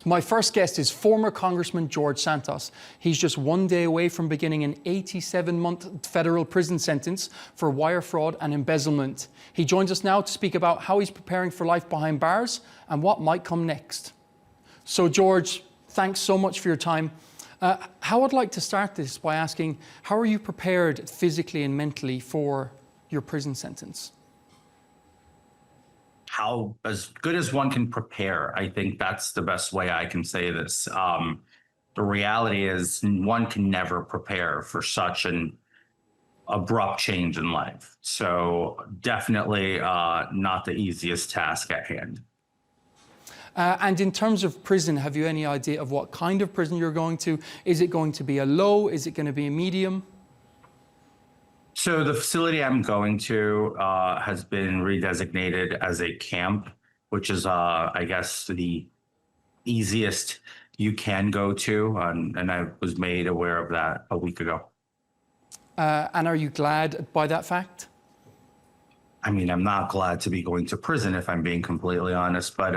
My first guest is former Congressman George Santos. He's just one day away from beginning an 87-month federal prison sentence for wire fraud and embezzlement. He joins us now to speak about how he's preparing for life behind bars and what might come next. So, George, thanks so much for your time. How I'd like to start this by asking, how are you prepared physically and mentally for your prison sentence? How as good as one can prepare. I think that's the best way I can say this. The reality is one can never prepare for such an abrupt change in life. So definitely not the easiest task at hand. And in terms of prison, have you any idea of what kind of prison you're going to? Is it going to be a low? Is it going to be a medium? So the facility I'm going to has been redesignated as a camp, which is, I guess, the easiest you can go to. And I was made aware of that a week ago. And are you glad by that fact? I mean, I'm not glad to be going to prison, if I'm being completely honest, but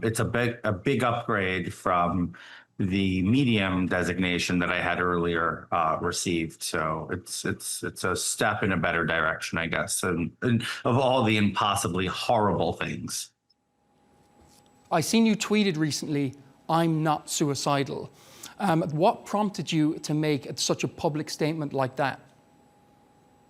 it's a big upgrade from the medium designation that I had earlier received. So it's a step in a better direction, I guess, and of all the impossibly horrible things. I seen you tweeted recently, "I'm not suicidal." What prompted you to make such a public statement like that?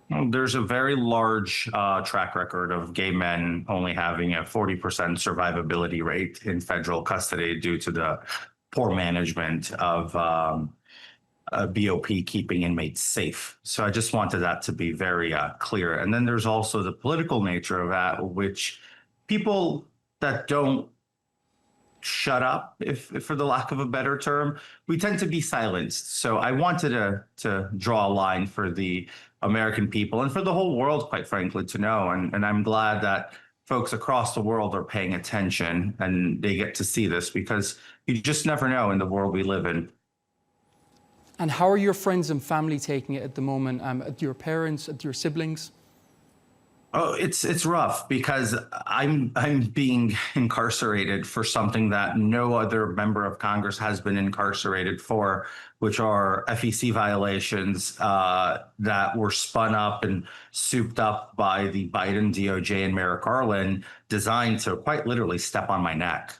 Well, there's a very large track record of gay men only having a 40% survivability rate in federal custody due to the poor management of BOP keeping inmates safe. So I just wanted that to be very clear. And then there's also the political nature of that, which people that don't shut up, if for the lack of a better term, we tend to be silenced. So I wanted to draw a line for the American people and for the whole world, quite frankly, to know. And I'm glad that folks across the world are paying attention and they get to see this, because you just never know in the world we live in. And how are your friends and family taking it at the moment? At your parents, at your siblings? Oh, it's rough because I'm being incarcerated for something that no other member of Congress has been incarcerated for, which are FEC violations that were spun up and souped up by the Biden DOJ and Merrick Garland, designed to quite literally step on my neck.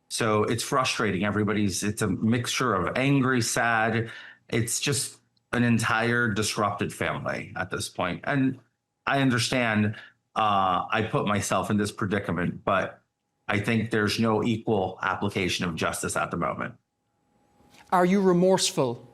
So it's frustrating. It's a mixture of angry, sad. It's just an entire disrupted family at this point. And I understand I put myself in this predicament, but I think there's no equal application of justice at the moment. Are you remorseful?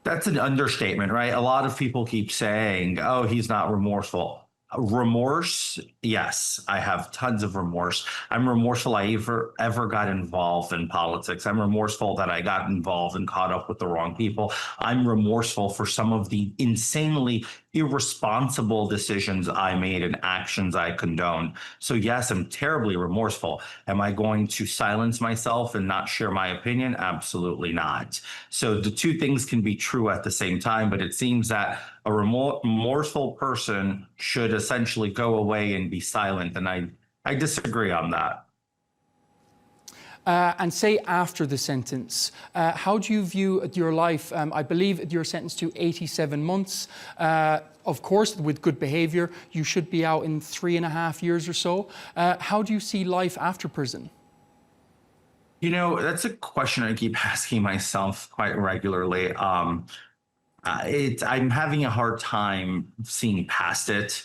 That's an understatement, right? A lot of people keep saying, oh, he's not remorseful. Remorse, yes, I have tons of remorse. I'm remorseful I ever got involved in politics. I'm remorseful that I got involved and caught up with the wrong people. I'm remorseful for some of the insanely irresponsible decisions I made and actions I condoned. So yes, I'm terribly remorseful. Am I going to silence myself and not share my opinion? Absolutely not. So the two things can be true at the same time, but it seems that a remorseful person should essentially go away and be silent. And I disagree on that. And say after the sentence, how do you view your life? I believe you're sentenced to 87 months. Of course, with good behavior, you should be out in 3.5 years or so. How do you see life after prison? You know, that's a question I keep asking myself quite regularly. I'm having a hard time seeing past it.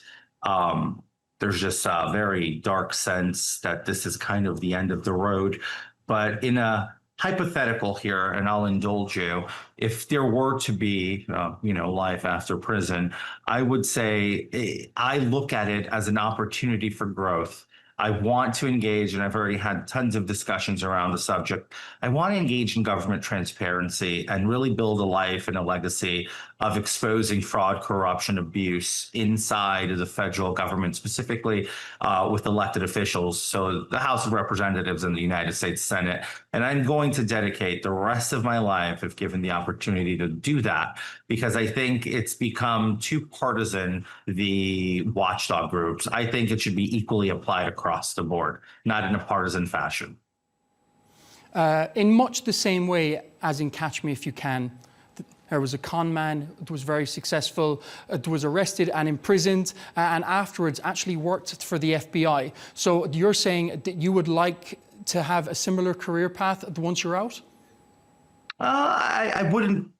There's just a very dark sense that this is kind of the end of the road. But in a hypothetical here, and I'll indulge you, if there were to be, life after prison, I would say I look at it as an opportunity for growth. I want to engage, and I've already had tons of discussions around the subject. I want to engage in government transparency and really build a life and a legacy of exposing fraud, corruption, abuse inside of the federal government, specifically with elected officials, so the House of Representatives and the United States Senate. And I'm going to dedicate the rest of my life, if given the opportunity to do that, because I think it's become too partisan, the watchdog groups. I think it should be equally applied across the board, not in a partisan fashion. In much the same way as in Catch Me If You Can. There was a con man who was very successful, was arrested and imprisoned, and afterwards actually worked for the FBI. So you're saying that you would like to have a similar career path once you're out? I wouldn't.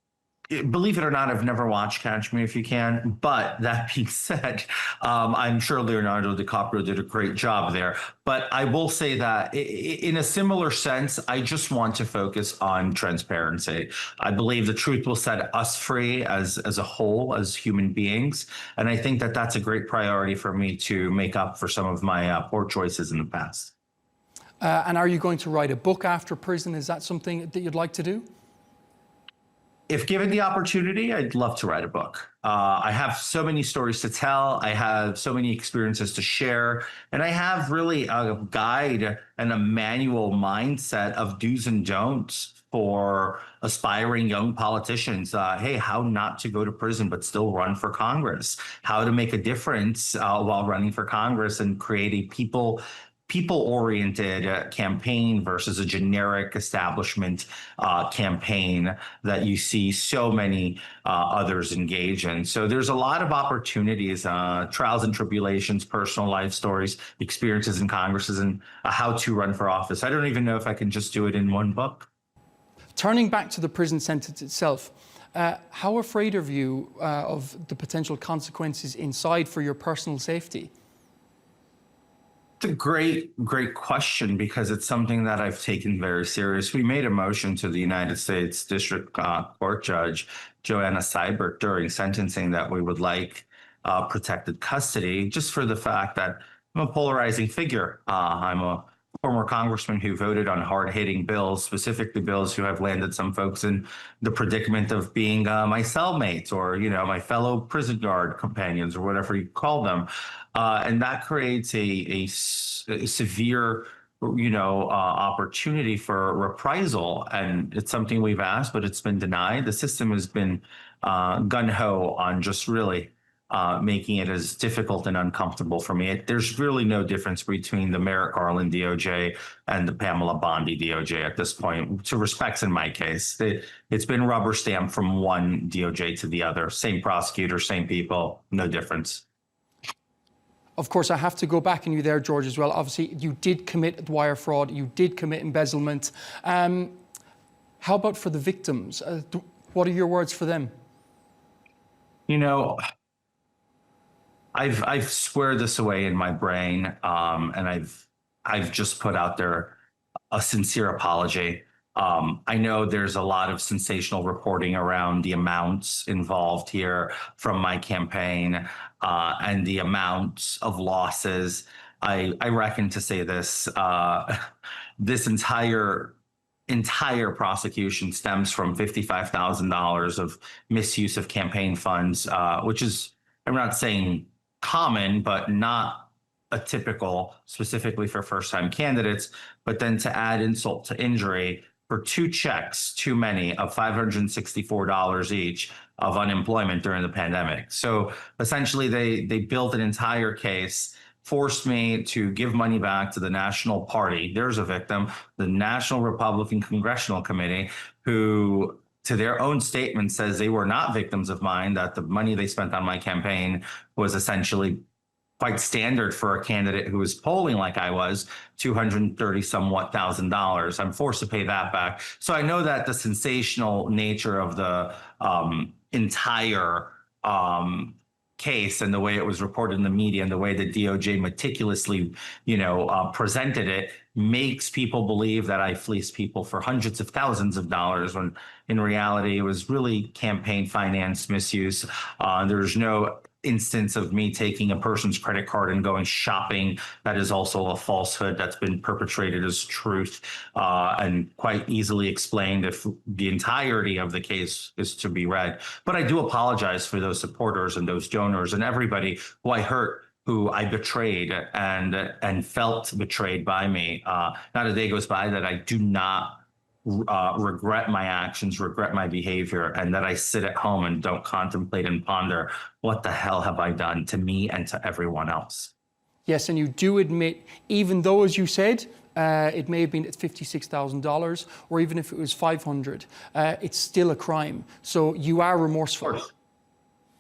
Believe it or not, I've never watched Catch Me If You Can. But that being said, I'm sure Leonardo DiCaprio did a great job there. But I will say that in a similar sense, I just want to focus on transparency. I believe the truth will set us free as a whole, as human beings. And I think that that's a great priority for me to make up for some of my poor choices in the past. And are you going to write a book after prison? Is that something that you'd like to do? If given the opportunity, I'd love to write a book. I have so many stories to tell. I have so many experiences to share. And I have really a guide and a manual mindset of do's and don'ts for aspiring young politicians. Hey, how not to go to prison but still run for Congress, how to make a difference while running for Congress and create a people-oriented campaign versus a generic establishment campaign that you see so many others engage in. So there's a lot of opportunities, trials and tribulations, personal life stories, experiences in Congresses, and how to run for office. I don't even know if I can just do it in one book. Turning back to the prison sentence itself, how afraid are you of the potential consequences inside for your personal safety? It's a great question, because it's something that I've taken very serious. We made a motion to the United States District Court Judge Joanna Seibert during sentencing that we would like protected custody, just for the fact that I'm a polarizing figure. I'm a former congressman who voted on hard-hitting bills, specifically bills who have landed some folks in the predicament of being my cellmates or, my fellow prison guard companions or whatever you call them. And that creates a severe, opportunity for reprisal. And it's something we've asked, but it's been denied. The system has been gun-ho on just really making it as difficult and uncomfortable for me. There's really no difference between the Merrick Garland DOJ and the Pamela Bondi DOJ at this point, to respects in my case. It's been rubber stamped from one DOJ to the other. Same prosecutor, same people, no difference. Of course, I have to go back on you there, George, as well. Obviously, you did commit wire fraud. You did commit embezzlement. How about for the victims? What are your words for them? I've squared this away in my brain, and I've just put out there a sincere apology. I know there's a lot of sensational reporting around the amounts involved here from my campaign and the amounts of losses. I reckon, to say this, this entire prosecution stems from $55,000 of misuse of campaign funds, which is, I'm not saying common, but not a typical, specifically for first-time candidates. But then to add insult to injury, for two checks, too many, of $564 each of unemployment during the pandemic. So essentially, they built an entire case, forced me to give money back to the National Party. There's a victim, the National Republican Congressional Committee, who, to their own statement, says they were not victims of mine, that the money they spent on my campaign was essentially quite standard for a candidate who was polling like I was, $230-somewhat thousand. I'm forced to pay that back. So I know that the sensational nature of the entire case and the way it was reported in the media and the way the DOJ meticulously, presented it makes people believe that I fleeced people for hundreds of thousands of dollars, when in reality it was really campaign finance misuse. There's no instance of me taking a person's credit card and going shopping. That is also a falsehood that's been perpetrated as truth, and quite easily explained if the entirety of the case is to be read. But I do apologize for those supporters and those donors and everybody who I hurt, who I betrayed and felt betrayed by me. Not a day goes by that I do not regret my actions, regret my behavior, and that I sit at home and don't contemplate and ponder, what the hell have I done to me and to everyone else? Yes, and you do admit, even though, as you said, it may have been $56,000, or even if it was 500, it's still a crime. So you are remorseful.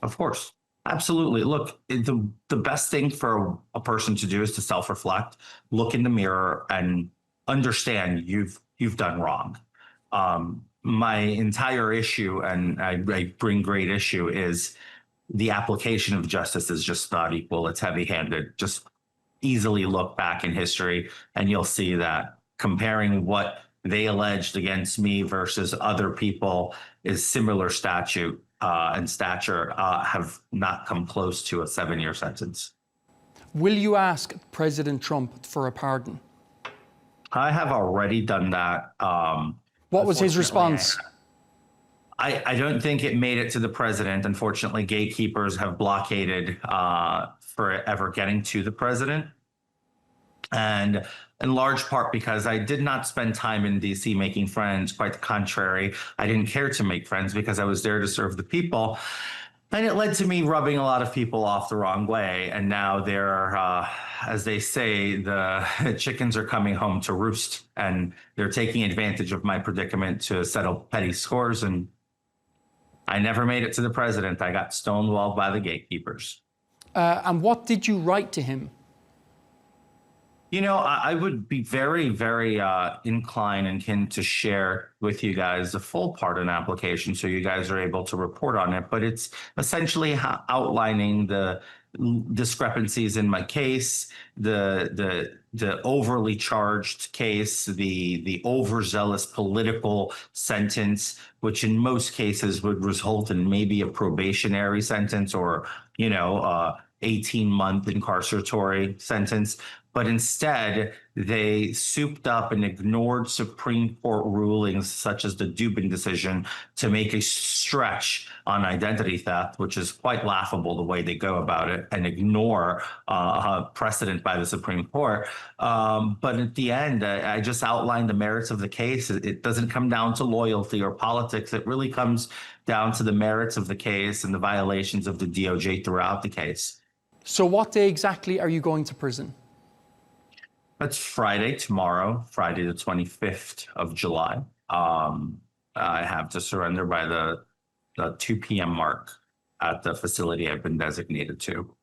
Of course. Absolutely. Look, the best thing for a person to do is to self-reflect, look in the mirror, and understand you've done wrong. My entire issue, and I bring great issue, is the application of justice is just not equal. It's heavy-handed. Just easily look back in history, and you'll see that comparing what they alleged against me versus other people is similar statute and stature have not come close to a 7-year sentence. Will you ask President Trump for a pardon? I have already done that. What was his response? I don't think it made it to the president. Unfortunately, gatekeepers have blockaded for it ever getting to the president. And in large part because I did not spend time in DC making friends. Quite the contrary, I didn't care to make friends because I was there to serve the people. And it led to me rubbing a lot of people off the wrong way. And now they're, as they say, the chickens are coming home to roost, and they're taking advantage of my predicament to settle petty scores. And I never made it to the president. I got stonewalled by the gatekeepers. And what did you write to him? You know, I would be very, very inclined and keen to share with you guys the full pardon application so you guys are able to report on it. But it's essentially outlining the discrepancies in my case, the overly charged case, the overzealous political sentence, which in most cases would result in maybe a probationary sentence or, 18-month incarceratory sentence. But instead, they souped up and ignored Supreme Court rulings such as the Dubin decision to make a stretch on identity theft, which is quite laughable the way they go about it, and ignore precedent by the Supreme Court. But at the end, I just outlined the merits of the case. It doesn't come down to loyalty or politics. It really comes down to the merits of the case and the violations of the DOJ throughout the case. So what day exactly are you going to prison? That's Friday, tomorrow, Friday the 25th of July. I have to surrender by the 2 p.m. mark at the facility I've been designated to.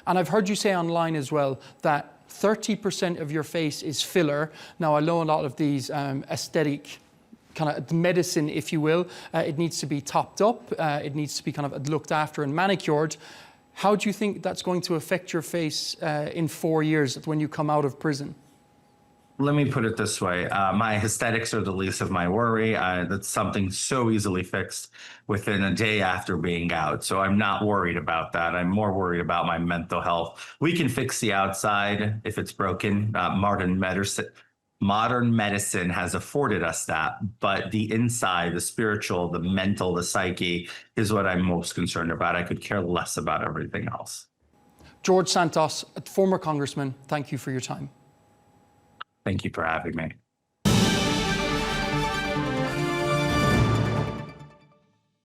And I've heard you say online as well that 30% of your face is filler. Now, I know a lot of these aesthetic kind of medicine, if you will, it needs to be topped up. It needs to be kind of looked after and manicured. How do you think that's going to affect your face in 4 years when you come out of prison? Let me put it this way. My aesthetics are the least of my worry. That's something so easily fixed within a day after being out. So I'm not worried about that. I'm more worried about my mental health. We can fix the outside if it's broken. Modern medicine has afforded us that, but the inside, the spiritual, the mental, the psyche is what I'm most concerned about. I could care less about everything else. George Santos, former congressman, thank you for your time. Thank you for having me.